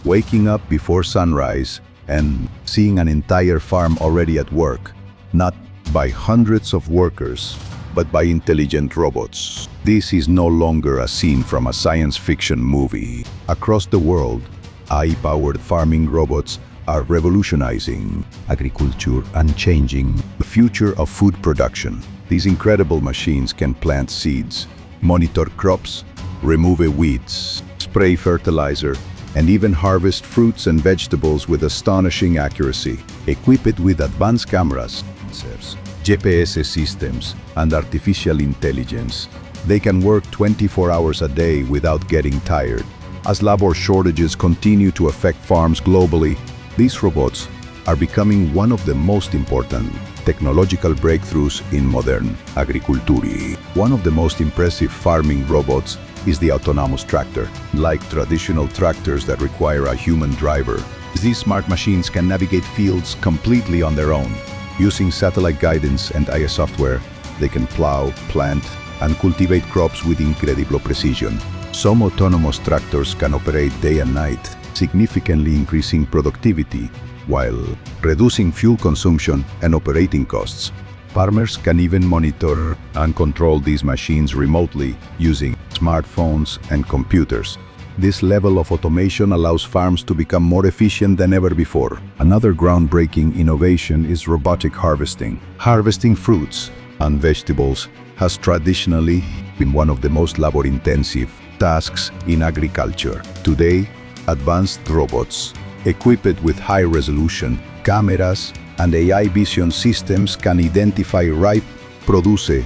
waking up before sunrise and seeing an entire farm already at work, not by hundreds of workers, but by intelligent robots. This is no longer a scene from a science fiction movie. Across the world, AI-powered farming robots are revolutionizing agriculture and changing the future of food production. These incredible machines can plant seeds, monitor crops, remove weeds, spray fertilizer, and even harvest fruits and vegetables with astonishing accuracy. Equipped with advanced cameras, sensors, GPS systems, and artificial intelligence, they can work 24 hours a day without getting tired. As labor shortages continue to affect farms globally, these robots are becoming one of the most important technological breakthroughs in modern agriculture. One of the most impressive farming robots is the autonomous tractor. Like traditional tractors that require a human driver, these smart machines can navigate fields completely on their own. Using satellite guidance and AI software, they can plow, plant, and cultivate crops with incredible precision. Some autonomous tractors can operate day and night, significantly increasing productivity while reducing fuel consumption and operating costs. Farmers can even monitor and control these machines remotely using smartphones and computers. This level of automation allows farms to become more efficient than ever before. Another groundbreaking innovation is robotic harvesting. Harvesting fruits and vegetables has traditionally been one of the most labor-intensive tasks in agriculture. Today, advanced robots, equipped with high-resolution cameras and AI vision systems, can identify ripe produce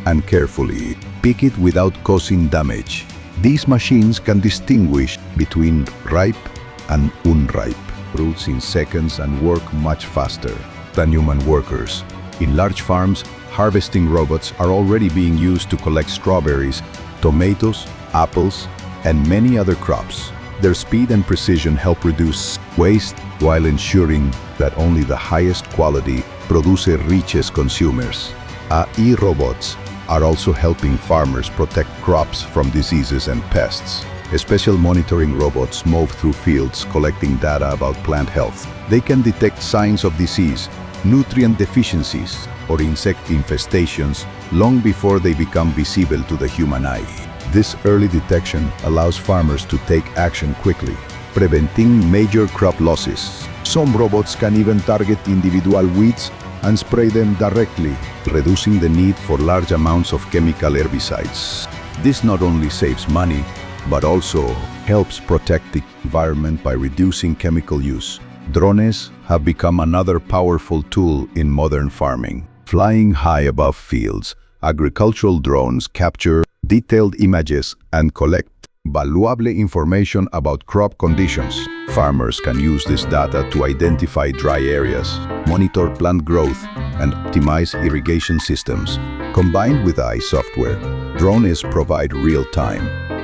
and carefully pick it without causing damage. These machines can distinguish between ripe and unripe fruits in seconds and work much faster than human workers. In large farms, harvesting robots are already being used to collect strawberries, tomatoes, apples, and many other crops. Their speed and precision help reduce waste while ensuring that only the highest quality produce reaches consumers. AI robots are also helping farmers protect crops from diseases and pests. Special monitoring robots move through fields collecting data about plant health. They can detect signs of disease, nutrient deficiencies, or insect infestations long before they become visible to the human eye. This early detection allows farmers to take action quickly, preventing major crop losses. Some robots can even target individual weeds and spray them directly, reducing the need for large amounts of chemical herbicides. This not only saves money, but also helps protect the environment by reducing chemical use. Drones have become another powerful tool in modern farming. Flying high above fields, agricultural drones capture detailed images and collect valuable information about crop conditions. Farmers can use this data to identify dry areas, monitor plant growth, and optimize irrigation systems. Combined with AI software, drones provide real-time,